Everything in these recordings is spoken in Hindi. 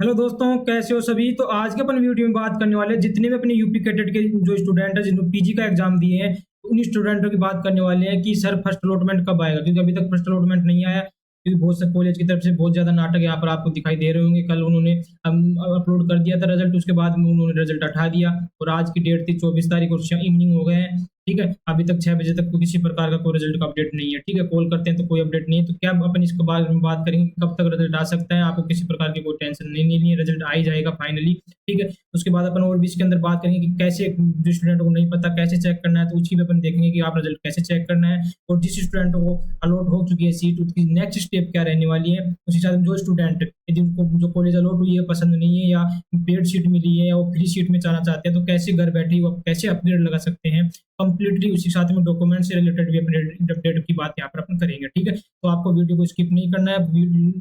हेलो दोस्तों, कैसे हो सभी। तो आज के अपन वीडियो में बात करने वाले हैं जितने भी अपने यूपी कैडेट के जो स्टूडेंट हैं जिन्होंने पीजी का एग्जाम दिए हैं, उन स्टूडेंटों की बात करने वाले हैं कि सर फर्स्ट अलॉटमेंट कब आएगा, क्योंकि अभी तक फर्स्ट अलॉटमेंट नहीं आया। क्योंकि बहुत से कॉलेज की तरफ से बहुत ज्यादा नाटक यहाँ पर आपको दिखाई दे रहे होंगे। कल उन्होंने अपलोड कर दिया था रिजल्ट, उसके बाद में उन्होंने रिजल्ट हटा दिया और आज की डेट थी 24 तारीख और इवनिंग हो गए हैं। ठीक है, अभी तक 6 बजे तक किसी प्रकार का कोई रिजल्ट का अपडेट नहीं है। ठीक है, कॉल करते हैं तो कोई अपडेट नहीं है। तो क्या अपन इसके बारे में बात करेंगे कि कब तक रिजल्ट आ सकता है। आपको किसी प्रकार की कोई टेंशन नहीं लेनी है, रिजल्ट आ ही जाएगा फाइनली। ठीक है, उसके बाद अपन और भी इसके अंदर बात करेंगे कि कैसे जो स्टूडेंटों को नहीं पता कैसे चेक करना है, तो उसी में अपन देखेंगे कि आप रिजल्ट कैसे चेक करना है। और जिस स्टूडेंट को अलॉट हो चुकी है सीट, उसकी नेक्स्ट स्टेप क्या रहने वाली है। उसी साथ में जो स्टूडेंट जिनको जो कॉलेज अलॉट हुई है पसंद नहीं है या पेड सीट मिली है या वो फ्री सीट में जाना चाहते हैं, तो कैसे घर बैठे वो कैसे अपग्रेड लगा सकते हैं कंप्लीटली। उसी साथ में डॉक्यूमेंट से रिलेटेड भी अपडेट की बात यहाँ पर अपन करेंगे। ठीक है, तो आपको वीडियो को स्किप नहीं करना है।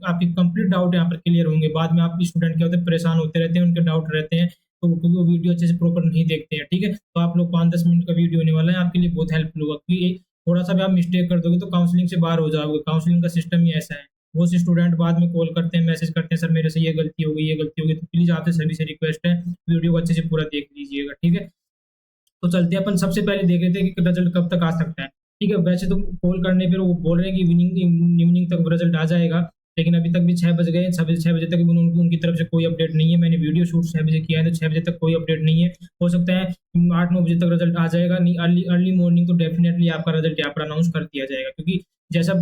आपकी कंप्लीट डाउट यहाँ पर क्लियर होंगे। बाद में आप स्टूडेंट क्या होते हैं परेशान होते रहते हैं, उनके डाउट रहते हैं, तो क्योंकि वो वीडियो अच्छे से प्रॉपर नहीं देखते हैं। ठीक है, तो आप लोग 5-10 मिनट का वीडियो होने वाला है, आपके लिए बहुत हेल्पफुल होगा। क्योंकि थोड़ा सा भी आप मिस्टेक कर दोगे तो काउंसलिंग से बाहर हो जाओगे। काउंसलिंग का सिस्टम ही ऐसा है। बहुत से स्टूडेंट बाद में कॉल करते हैं, मैसेज करते हैं, सर मेरे से ये गलती हो गई ये गलती हो गई। तो प्लीज आपसे सभी से रिक्वेस्ट है वीडियो को अच्छे से पूरा देख लीजिएगा। ठीक है, तो चलते हैं अपन सबसे पहले देख लेते हैं कि रिजल्ट कब तक आ सकता है। ठीक है, वैसे तो कॉल करने पर वो बोल रहे हैं कि इवनिंग तक रिजल्ट आ जाएगा, लेकिन अभी तक भी 6 बज गए। 6 बजे तक भी उनकी तरफ से कोई अपडेट नहीं है। मैंने वीडियो शूट 6 बजे किया है, तो 6 बजे तक कोई अपडेट नहीं है। हो सकता है 8-9 बजे तक रिजल्ट आ जाएगा, नहीं अर्ली अर्ली मॉर्निंग तो डेफिनेटली आपका रिजल्ट यहाँ पर अनाउंस कर दिया जाएगा। क्योंकि जैसा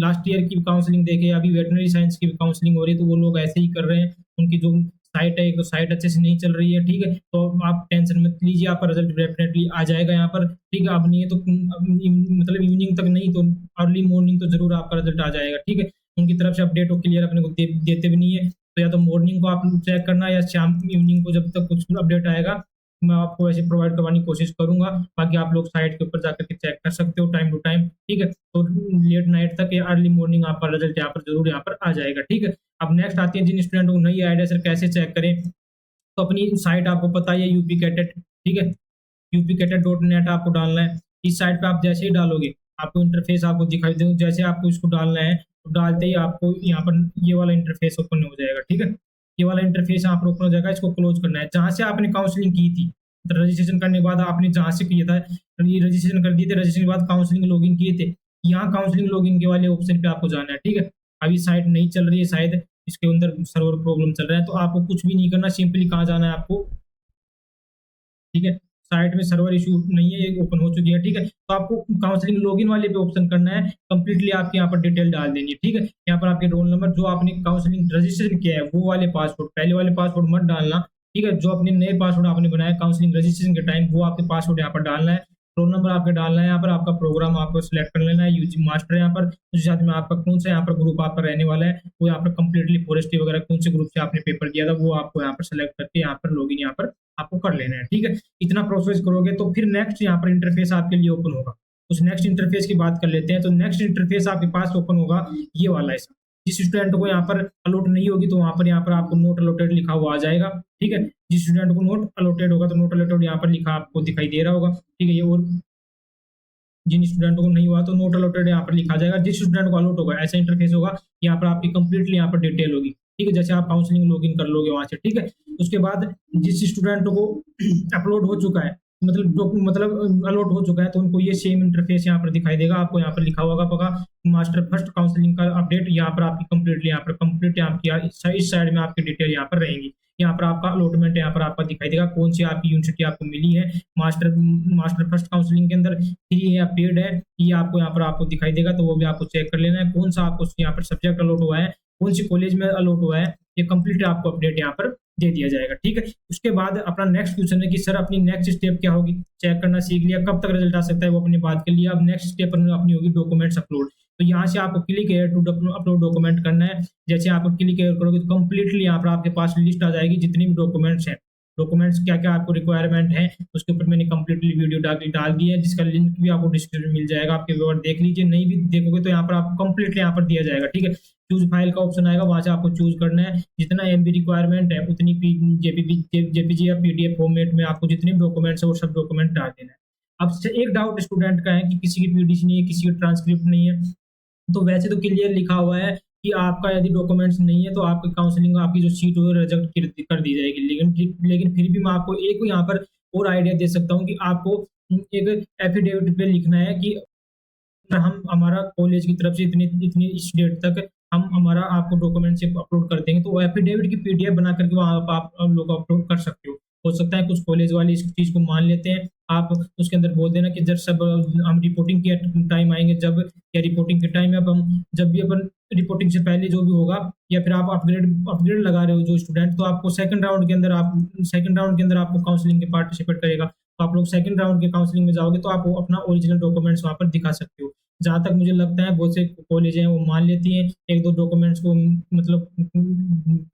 लास्ट ईयर की काउंसलिंग देखे, अभी वेटनरी साइंस की काउंसलिंग हो रही है, तो वो लोग ऐसे ही कर रहे हैं। उनकी जो साइट है, एक तो साइट अच्छे से नहीं चल रही है। ठीक है, तो आप टेंशन मत लीजिए, आपका रिजल्ट डेफिनेटली आ जाएगा यहाँ पर। ठीक है, अब नहीं है तो मतलब इवनिंग तक नहीं तो अर्ली मॉर्निंग तो जरूर आपका रिजल्ट आ जाएगा। ठीक है, उनकी तरफ से अपडेट हो क्लियर अपने को देते भी नहीं है। तो या तो मॉर्निंग को आप चेक करना या शाम इवनिंग को जब तक कुछ अपडेट आएगा मैं आपको ऐसे प्रोवाइड करवाने की कोशिश करूंगा। बाकी आप लोग साइट के ऊपर जाकर के चेक कर सकते हो टाइम टू टाइम। ठीक है, तो लेट नाइट तक या अर्ली मॉर्निंग आपका रिजल्ट यहाँ पर जरूर यहाँ पर आ जाएगा। ठीक है, अब नेक्स्ट आती है जिन स्टूडेंट को नहीं आइडिया सर कैसे चेक करें, तो अपनी साइट आपको पता ही है यूपी कैटेट। ठीक है, यूपीcatet.net आपको डालना है। इस साइट पे आप जैसे ही डालोगे आपको इंटरफेस आपको दिखाई दे, जैसे आपको इसको डालना है तो डालते ही आपको यहाँ पर ये वाला इंटरफेस ओपन हो जाएगा। ठीक है, ये वाला इंटरफेस यहाँ पर ओपन हो जाएगा। इसको क्लोज करना है। जहाँ से आपने काउंसलिंग की थी, तो रजिस्ट्रेशन करने के बाद आपने जहाँ से किया था ये रजिस्ट्रेशन कर दिए थे, रजिस्ट्रेशन के बाद काउंसलिंग लॉगिन किए थे, यहाँ काउंसलिंग लॉगिन के वाले ऑप्शन पे आपको जाना है। ठीक है, अभी साइट नहीं चल रही है, शायद इसके अंदर सर्वर प्रॉब्लम चल रहा है, तो आपको कुछ भी नहीं करना, सिंपली कहाँ जाना है आपको। ठीक है, साइट में सर्वर इशू नहीं है, ये ओपन हो चुकी है। ठीक है, तो आपको काउंसलिंग लॉगिन वाले पे ऑप्शन करना है। कंप्लीटली आपके यहाँ पर डिटेल डाल देनी है। ठीक है, यहाँ पर आपके रोल नंबर जो आपने काउंसलिंग रजिस्ट्रेशन किया है वो वाले पासवर्ड, पहले वाले पासवर्ड मत डालना। ठीक है, जो अपने नए पासवर्ड आपने बनाया काउंसलिंग रजिस्ट्रेशन के टाइम वो आपके पासवर्ड यहाँ पर डालना है। रोल नंबर आपका डालना है। यहाँ पर आपका प्रोग्राम आपको सिलेक्ट कर लेना है, यूजी मास्टर यहाँ पर। उसके साथ में आपका कौन सा यहाँ पर ग्रुप आपका रहने वाला है, वो यहाँ पर कंप्लीटली फॉरेस्ट्री वगैरह कौन से ग्रुप से आपने पेपर दिया था वो आपको यहाँ पर सेलेक्ट करके यहाँ पर लॉगिन यहाँ पर आपको कर लेना है। ठीक है, इतना प्रोसेस करोगे तो फिर नेक्स्ट यहाँ पर इंटरफेस आपके लिए ओपन होगा। उस नेक्स्ट इंटरफेस की बात कर लेते हैं। तो नेक्स्ट इंटरफेस आपके पास ओपन होगा ये वाला ऐसा। जिस स्टूडेंट को यहाँ पर अलॉट नहीं होगी तो वहां पर यहाँ पर आपको नोट अलॉटेड लिखा हुआ आ जाएगा। ठीक है, जिस स्टूडेंट को नोट अलॉटेड होगा तो नोट अलॉटेड यहाँ पर लिखा आपको दिखाई दे रहा होगा। ठीक है, ये और जिन स्टूडेंटों को नहीं हुआ तो नोट अलॉटेड यहाँ पर लिखा जाएगा। जिस स्टूडेंट को अलॉट होगा ऐसा इंटरफेस होगा, यहाँ पर आपकी कंप्लीटली यहाँ पर डिटेल होगी। ठीक है, जैसे आप काउंसलिंग लॉगिन कर लोगे वहां से। ठीक है, उसके बाद जिस स्टूडेंट को अपलोड हो चुका है मतलब अलॉट हो चुका है तो उनको ये सेम इंटरफेस यहाँ पर दिखाई देगा। आपको यहाँ पर लिखा होगा पका मास्टर फर्स्ट काउंसलिंग का अपडेट। यहाँ पर आपकी कंप्लीटली यहाँ पर कंप्लीट आपकी इस साइड में आपकी डिटेल यहाँ पर रहेंगी। यहाँ पर आपका अलॉटमेंट यहाँ पर आपका दिखाई देगा, कौन सी आपकी यूनिवर्सिटी आपको मिली है मास्टर फर्स्ट काउंसलिंग के अंदर, फ्री है या पेड है, ये आपको यहाँ पर आपको दिखाई देगा। तो वो भी आपको चेक कर लेना है। कौन सा आपको यहाँ पर सब्जेक्ट अलॉट हुआ है, कौन सी कॉलेज में अलॉट हुआ है, ये कंप्लीट आपको अपडेट यहाँ पर दे दिया जाएगा। ठीक है, उसके बाद अपना नेक्स्ट क्वेश्चन है कि सर अपनी नेक्स्ट स्टेप क्या होगी। चेक करना सीख लिया, कब तक रिजल्ट आ सकता है वो अपनी बात के लिए। अब नेक्स्ट स्टेप अपनी होगी डॉक्यूमेंट्स अपलोड। तो यहाँ से आपको click here to upload document करना है। जैसे आप क्लिक हेयर करोगे तो कंप्लीटली यहाँ पर आपके पास लिस्ट आ जाएगी जितनी भी डॉक्यूमेंट्स हैं। डॉक्यूमेंट्स क्या क्या आपको रिक्वायरमेंट है उसके ऊपर मैंने कंप्लीटली वीडियो डाल दी है, जिसका लिंक भी आपको डिस्क्रिप्शन में मिल जाएगा। आपके व्यूअर देख लीजिए, नहीं भी देखोगे तो यहाँ पर आपको कंप्लीटली यहाँ पर दिया जाएगा। ठीक है, चूज फाइल का ऑप्शन आएगा, वहां से आपको चूज करना है जितना एमबी रिक्वायरमेंट है उतनी जेपीजी या पीडीएफ फॉर्मेट में आपको जितने डॉक्यूमेंट्स है वो सब डॉक्यूमेंट डाल देना है। अब एक डाउट स्टूडेंट का है कि किसी की पीडीसी नहीं है, किसी की ट्रांसक्रिप्ट नहीं है, तो वैसे तो क्लियर लिखा हुआ है कि आपका यदि डॉक्यूमेंट्स नहीं है तो आपकी काउंसलिंग आपकी जो सीट हो रिजेक्ट कर दी जाएगी। लेकिन फिर भी मैं आपको एक यहाँ पर और आइडिया दे सकता हूँ कि आपको एक एफिडेविट पे लिखना है कि हम हमारा कॉलेज की तरफ से इतनी इतनी इस डेट तक हम हमारा आपको डॉक्यूमेंटशिप अपलोड कर देंगे, तो वो एफिडेविट की पीडीएफ बना करके वहाँ आप लोग अपलोड कर सकते हो सकता है कुछ कॉलेज वाले इस चीज़ को मान लेते हैं, आप उसके अंदर बोल देना कि जब सब हम रिपोर्टिंग के टाइम आएंगे, जब या रिपोर्टिंग के टाइम अब हम जब भी अपन रिपोर्टिंग से पहले जो भी होगा, या फिर आप अपग्रेड अपग्रेड लगा रहे हो जो स्टूडेंट, तो आपको सेकंड राउंड के अंदर आपको काउंसलिंग के पार्टिसिपेट करेगा, तो आप लोग सेकंड राउंड के काउंसलिंग में जाओगे तो आप वो अपना ओरिजिनल डॉक्यूमेंट्स वहाँ पर दिखा सकते हो। जहाँ तक मुझे लगता है बहुत से कॉलेज हैं वो मान लेती हैं, 1-2 डॉक्यूमेंट्स को मतलब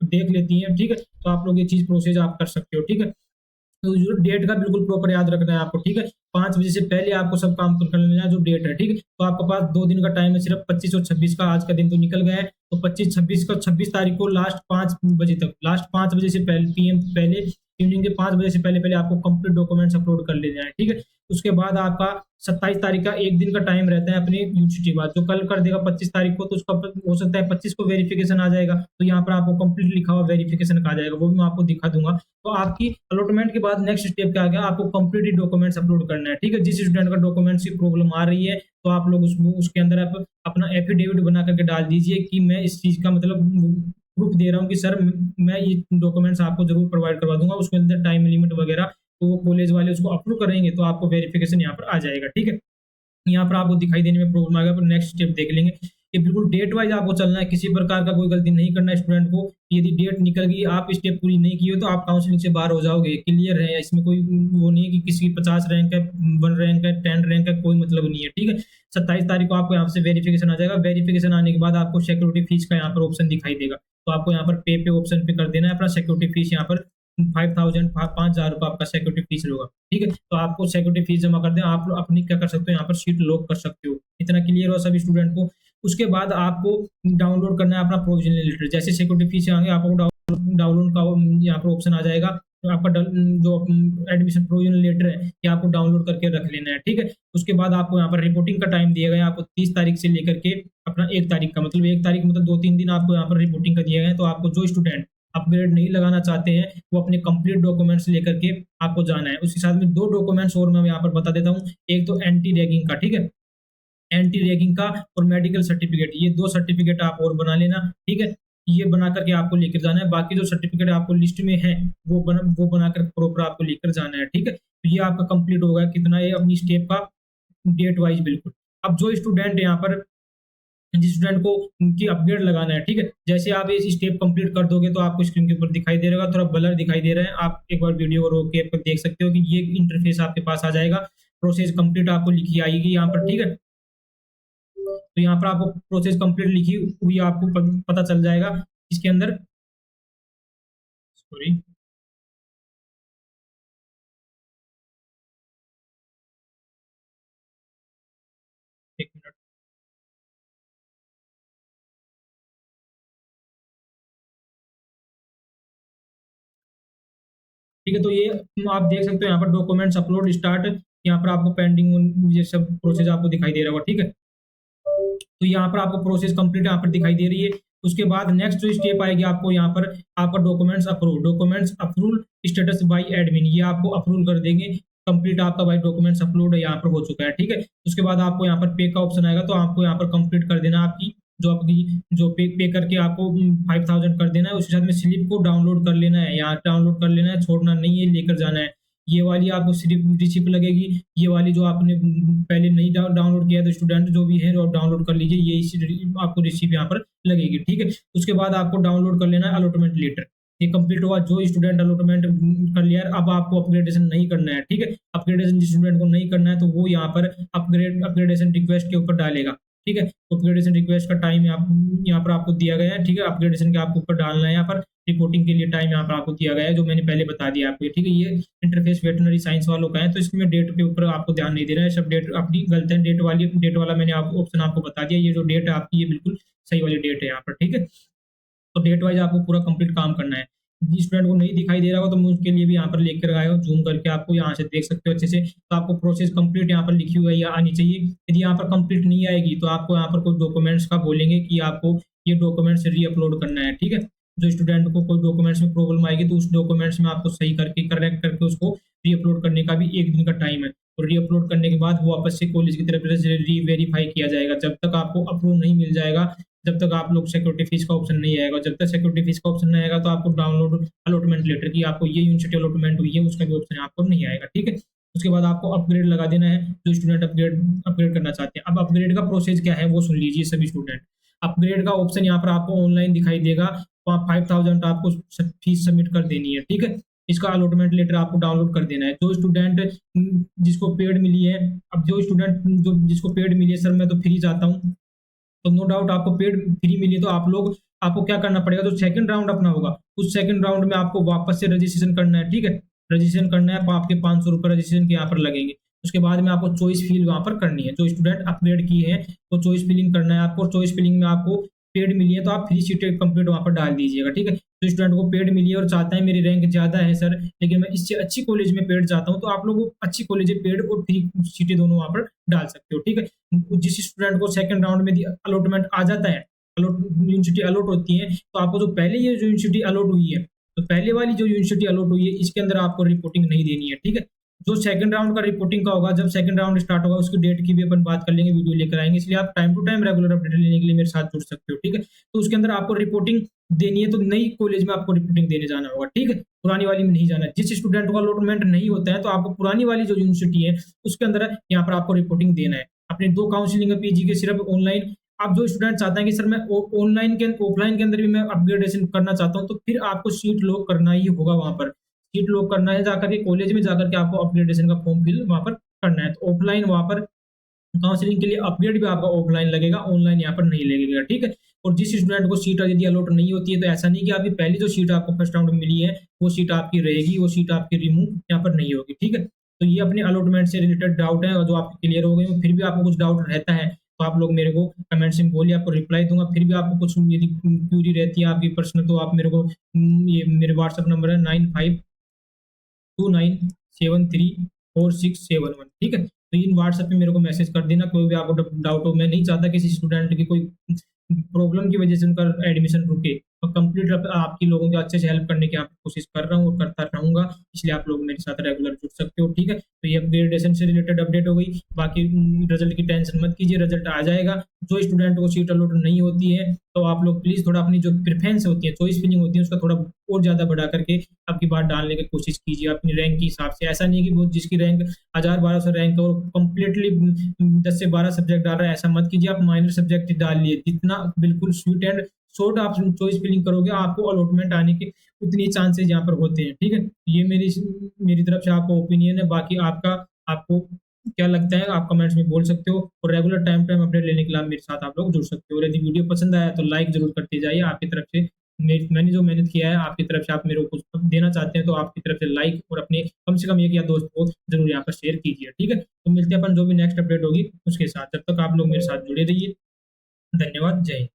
देख लेती हैं, ठीक है? तो आप लोग ये चीज़ प्रोसेस आप कर सकते हो, ठीक है? तो जो डेट का बिल्कुल प्रॉपर याद रखना है आपको, ठीक है? 5 बजे से पहले आपको सब काम कर लेना है जो डेट है, ठीक है? तो आपके पास 2 दिन का टाइम है, सिर्फ 25 और 26 का, आज का दिन तो निकल गया है, तो 26 तारीख को लास्ट 5 बजे तक, लास्ट 5 बजे से पहले पीएम पहले इवनिंग के 5 बजे से पहले आपको कंप्लीट डॉक्यूमेंट्स अपलोड कर लेने हैं, ठीक है? उसके बाद आपका 27 तारीख का 1 दिन का टाइम रहता है अपनी यूनिवर्सिटी बाद, जो कल कर देगा 25 तारीख को, तो उसका हो सकता है 25 को वेरिफिकेशन आ जाएगा, तो यहाँ पर आपको कंप्लीट लिखा हुआ वेरिफिकेशन आ जाएगा, वो भी मैं आपको दिखा दूंगा। तो आपकी अलॉटमेंट के बाद नेक्स्ट स्टेप क्या आ गया, आपको कंप्लीटली डॉक्यूमेंट्स अपलोड करना है, ठीक है? जिस स्टूडेंट का डॉक्यूमेंट्स की प्रॉब्लम आ रही है, तो आप लोग उसके अंदर आप अपना एफिडेविट बना करके डाल दीजिए कि मैं इस चीज़ का मतलब प्रूफ दे रहा हूँ कि सर मैं ये डॉक्यूमेंट्स आपको ज़रूर प्रोवाइड करवा दूँगा, उसके अंदर टाइम लिमिट वगैरह, तो वो कॉलेज वाले उसको अप्रूव करेंगे, तो आपको वेरिफिकेशन यहाँ पर आ जाएगा, ठीक है? यहाँ पर आपको दिखाई देने में प्रॉब्लम आएगा, पर नेक्स्ट स्टेप देख लेंगे। ये बिल्कुल डेट वाइज आपको चलना है, किसी प्रकार का कोई गलती नहीं करना है स्टूडेंट को। यदि डेट निकल गई, आप स्टेप पूरी नहीं की हो, तो आप काउंसलिंग से बाहर हो जाओगे, क्लियर है? इसमें कोई वो नहीं है कि किसी की 50 रैंक है, 1 रैंक है, 10 रैंक है, कोई मतलब नहीं है, ठीक है? 27 तारीख को आपको यहाँ से वेरिफिकेशन आ जाएगा, वेरिफिकेशन आने के बाद आपको सिक्योरिटी फीस का यहाँ पर ऑप्शन दिखाई देगा, तो आपको यहाँ पर पे ऑप्शन पे कर देना है, अपना सिक्योरिटी फीस यहाँ पर 5000 5,000 रुपये आपका सिक्योरिटी फीस होगा, ठीक है? तो आपको सिक्योरिटी फीस जमा कर दें, आप अपनी क्या कर सकते हो, यहाँ पर सीट लॉक कर सकते हो, इतना क्लियर हो सभी स्टूडेंट को। उसके बाद आपको डाउनलोड करना है अपना प्रोविजनल लेटर, जैसे सिक्योरिटी फीस आएंगे आपको डाउनलोड का यहाँ पर ऑप्शन आ जाएगा, तो आपका जो एडमिशन प्रोविजनल लेटर है ये आपको डाउनलोड करके रख लेना है, ठीक है? उसके बाद आपको यहाँ पर रिपोर्टिंग का टाइम दिया गया है, आपको 30 तारीख से लेकर के अपना 1 तारीख का, मतलब 1 तारीख मतलब 2-3 दिन आपको यहाँ पर रिपोर्टिंग का दिया गया है, तो आपको जो स्टूडेंट अपग्रेड नहीं लगाना चाहते हैं, वो अपने कंप्लीट डॉक्यूमेंट्स लेकर के आपको जाना है। उसके साथ में 2 डॉक्यूमेंट्स और मैं यहाँ पर बता देता हूँ, एक तो एंटी रैगिंग का, ठीक है? एंटी रैगिंग का और मेडिकल सर्टिफिकेट, ये 2 सर्टिफिकेट आप और बना लेना, ठीक है? ये बना करके आपको लेकर जाना है, बाकी जो सर्टिफिकेट आपको लिस्ट में है, वो बनाकर प्रॉपर आपको लेकर जाना है, ठीक है? तो ये आपका कंप्लीट होगा, कितना ये अपनी स्टेप का डेट वाइज बिल्कुल। अब जो स्टूडेंट यहाँ पर जिस स्टूडेंट को उनकी अपग्रेड लगाना है, ठीक है? जैसे आप ये स्टेप कंप्लीट कर दोगे तो आपको स्क्रीन के ऊपर दिखाई दे रहेगा, थोड़ा ब्लर दिखाई दे रहा है, आप एक बार वीडियो को रोक के आप देख सकते हो कि ये इंटरफेस आपके पास आ जाएगा, प्रोसेस कंप्लीट आपको लिखी आएगी यहाँ पर, ठीक है? तो यहाँ पर आपको प्रोसेस कंप्लीट लिखी हुई आपको पता चल जाएगा इसके अंदर, सॉरी, एक मिनट, ठीक है? तो ये आप देख सकते हो यहाँ पर डॉक्यूमेंट्स अपलोड स्टार्ट, यहाँ पर आपको पेंडिंग ये सब प्रोसेस आपको दिखाई दे रहा होगा, ठीक है? तो यहाँ पर आपको प्रोसेस कंप्लीट यहाँ पर दिखाई दे रही है। उसके बाद नेक्स्ट जो स्टेप आएगी आपको यहाँ पर आपका documents approval status bye admin, ये आपको अप्रूव कर देंगे, कंप्लीट आपका भाई डॉक्यूमेंट्स अपलोड यहाँ पर हो चुका है, ठीक है? उसके बाद आपको यहाँ पर पे का ऑप्शन आएगा, तो आपको यहाँ पर कंप्लीट कर देना, आपकी जो पे करके आपको 5000 कर देना है, उसके साथ में स्लिप को डाउनलोड कर लेना है, यहाँ डाउनलोड कर लेना है, छोड़ना नहीं है, लेकर जाना है। ये वाली आपको सिर्फ रिसिप्ट लगेगी, ये वाली जो आपने पहले नहीं डाउनलोड किया तो स्टूडेंट जो भी है डाउनलोड कर लीजिए, ये आपको रिसिप्ट यहाँ पर लगेगी, ठीक है? उसके बाद आपको डाउनलोड कर लेना है अलॉटमेंट लेटर, ये कंप्लीट हुआ, जो स्टूडेंट अलॉटमेंट कर लिया है, अब आपको अपग्रेडेशन नहीं करना है, ठीक है? अपग्रेडेशन जिस स्टूडेंट को नहीं करना है तो वो यहाँ पर अपग्रेडेशन रिक्वेस्ट के ऊपर डालेगा, ठीक है? तो अपग्रेडेशन रिक्वेस्ट का टाइम यहाँ पर आपको दिया गया है, ठीक है? अपग्रेडेशन के आपको ऊपर डालना है, यहाँ पर रिपोर्टिंग के लिए टाइम यहाँ पर आपको दिया गया है, जो मैंने पहले बता दिया आपको, ठीक है? ये इंटरफेस वेटनरी साइंस वालों का है, तो इसमें डेट के ऊपर आपको ध्यान नहीं देना है, सब डेट अपनी गलत है, डेट वाला मैंने आपको ऑप्शन आपको बता दिया, ये जो डेट है आपकी ये बिल्कुल सही वाली डेट है यहाँ पर, ठीक है? तो डेट वाइज आपको पूरा कंप्लीट काम करना है। जिस स्टूडेंट को नहीं दिखाई दे रहा हो तो मैं उसके लिए भी यहाँ पर लेकर आया हूँ, जूम करके आपको यहाँ से देख सकते हो अच्छे से, तो आपको प्रोसेस कंप्लीट यहाँ पर लिखी हुई है या आनी चाहिए। यदि यहाँ पर कंप्लीट नहीं आएगी तो आपको यहाँ पर कुछ डॉक्यूमेंट्स का बोलेंगे कि आपको ये डॉक्यूमेंट्स री-अपलोड करना है, ठीक है? जो स्टूडेंट को कोई डॉक्यूमेंट्स में प्रॉब्लम आएगी तो उस डॉक्यूमेंट्स में आपको सही करके करेक्ट करके उसको री-अपलोड करने का भी 1 दिन का टाइम है। और री-अपलोड करने के बाद वो वापस से कॉलेज की तरफ से री-वेरीफाई किया जाएगा। जब तक आपको अप्रूव नहीं मिल जाएगा, जब तक आप लोग सिक्योरिटी फीस का ऑप्शन नहीं आएगा। जब तक सिक्योरिटी फीस का ऑप्शन नहीं आएगा तो आपको डाउनलोड अलॉटमेंट लेटर की आपको ये यूनिवर्सिटी अलॉटमेंट हुई है उसका भी ऑप्शन आपको नहीं आएगा, ठीक है? उसके बाद आपको अपग्रेड लगा देना है, जो स्टूडेंट अपग्रेड अपग्रेड करना चाहते हैं। अब अपग्रेड का प्रोसेस क्या है वो सुन लीजिए सभी स्टूडेंट। अपग्रेड का ऑप्शन यहाँ पर आपको ऑनलाइन दिखाई देगा, तो आप 5000 आपको फीस सबमिट कर देनी है, ठीक है? इसका अलॉटमेंट लेटर आपको डाउनलोड कर देना है। जो स्टूडेंट जिसको पेड मिली है, अब जो स्टूडेंट जो जिसको पेड मिली है, सर मैं तो फ्री चाहता हूँ, तो नो डाउट आपको पेड फ्री मिली तो आपको क्या करना पड़ेगा, जो सेकंड राउंड अपना होगा उस सेकंड राउंड में आपको वापस से रजिस्ट्रेशन करना है, ठीक है? रजिस्ट्रेशन करना है, आपके 500 रुपये रजिस्ट्रेशन के यहाँ पर लगेंगे। उसके बाद में आपको चॉइस फिल वहाँ पर करनी है। जो स्टूडेंट अपग्रेड की है वो चॉइस फिलिंग करना है आपको। चॉइस फिलिंग में आपको पेड मिली है तो आप फ्री सीटेड कंप्लीट वहाँ पर डाल दीजिएगा, ठीक है? जो स्टूडेंट को पेड मिली है और चाहता है मेरी रैंक ज़्यादा है सर, लेकिन मैं इससे अच्छी कॉलेज में पेड चाहता हूँ, तो आप लोग अच्छी कॉलेज में पेड और फ्री सीटें दोनों वहाँ पर डाल सकते हो, ठीक है? जिस स्टूडेंट को सेकंड राउंड में अलॉटमेंट आ जाता है, यूनिवर्सिटी अलॉट होती है, तो आपको जो पहले ये जो यूनिवर्सिटी अलॉट हुई है, तो पहले वाली जो यूनिवर्सिटी अलॉट हुई है इसके अंदर आपको रिपोर्टिंग नहीं देनी है, ठीक है? जो सेकंड राउंड का रिपोर्टिंग का होगा, जब सेकंड राउंड स्टार्ट होगा उसकी डेट की भी अपन बात कर लेंगे, वीडियो लेकर आएंगे, इसलिए आप time to time regular update लेने के लिए मेरे साथ जुड़ सकते हो, ठीक है? तो उसके अंदर आपको रिपोर्टिंग देनी है, तो नई कॉलेज में आपको रिपोर्टिंग देने जाना होगा, ठीक है? पुरानी वाली में नहीं जाना है। जिस स्टूडेंट को अलॉटमेंट नहीं होता है तो आपको पुरानी वाली जो यूनिवर्सिटी है उसके अंदर यहाँ पर आपको रिपोर्टिंग देना है। अपने 2 काउंसलिंग है पीजी के सिर्फ ऑनलाइन। अब जो स्टूडेंट चाहता है कि सर मैं ऑनलाइन के ऑफलाइन के अंदर भी मैं अपग्रेडेशन करना चाहता हूँ, तो फिर आपको सीट लॉक करना ही होगा वहाँ पर। सीट लॉक करना है, जाकर के कॉलेज में जाकर के आपको अपग्रेडेशन का फॉर्म फिल वहाँ पर करना है। तो ऑफलाइन वहाँ पर काउंसलिंग के लिए अपग्रेड भी आपका ऑफलाइन लगेगा, ऑनलाइन यहाँ पर नहीं लगेगा, ठीक है? और जिस स्टूडेंट को सीट यदि अलॉट नहीं होती है तो ऐसा नहीं कि आपकी पहली जो सीट आपको फर्स्ट राउंड में मिली है वो सीट आपकी रहेगी, वो सीट आपकी रिमूव यहाँ पर नहीं होगी, ठीक है? तो ये अपने अलॉटमेंट से रिलेटेड डाउट है और जो आपके क्लियर हो गए हो। फिर भी आपको कुछ डाउट रहता है तो आप लोग मेरे को कमेंट्स में बोलिए, आपको रिप्लाई दूंगा। फिर भी आपको कुछ यदि क्यूरी रहती है आपकी पर्सनल, तो आप मेरे को ये मेरे व्हाट्सएप नंबर है 9529734671, ठीक है? तो इन व्हाट्सएप पे मेरे को मैसेज कर देना, कोई भी आपको डाउट हो। मैं नहीं चाहता किसी स्टूडेंट की कोई प्रॉब्लम की वजह से उनका एडमिशन रुके, और कंप्लीट आपकी लोगों की अच्छे से हेल्प करने की आप कोशिश कर रहा हूँ और करता रहूंगा, इसलिए आप लोग मेरे साथ रेगुलर जुड़ सकते हो, ठीक है? तो ये अपग्रेडेशन से रिलेटेड अपडेट हो गई। बाकी रिजल्ट की टेंशन मत कीजिए, रिजल्ट आ जाएगा। जो स्टूडेंट को सीट अलॉट नहीं होती है तो आप लोग प्लीज थोड़ा अपनी जो प्रेफरेंस होती है, चॉइस फिलिंग होती है, उसका थोड़ा और ज्यादा बढ़ा करके आपकी बात डालने की कोशिश कीजिए अपनी रैंक के हिसाब से। ऐसा नहीं कि वो जिसकी रैंक 1000-1200 रैंक है और कंप्लीटली 10 से 12 सब्जेक्ट डाल रहा है, ऐसा मत कीजिए। आप माइनर सब्जेक्ट डाल लिए, जितना बिल्कुल स्वीट एंड शॉर्ट आप चॉइस फिलिंग करोगे आपको अलॉटमेंट आने के उतनी चांसेस यहाँ पर होते हैं, ठीक है? ये मेरी तरफ से आपको ओपिनियन है। बाकी आपको क्या लगता है आप कमेंट्स में बोल सकते हो, और रेगुलर टाइम टाइम अपडेट लेने के लिए मेरे साथ आप लोग जुड़ सकते हो। और यदि वीडियो पसंद आया तो लाइक जरूर करते जाइए। आपकी तरफ से मैंने जो मेहनत किया है आपकी तरफ से आप मेरे को कुछ देना चाहते हैं तो आपकी तरफ से लाइक और अपने कम से कम एक या दोस्त को जरूर यहाँ पर शेयर कीजिए, ठीक है? तो मिलते हैं अपन जो भी नेक्स्ट अपडेट होगी उसके साथ। जब तक आप लोग मेरे साथ जुड़े रहिए। धन्यवाद। जय हिंद।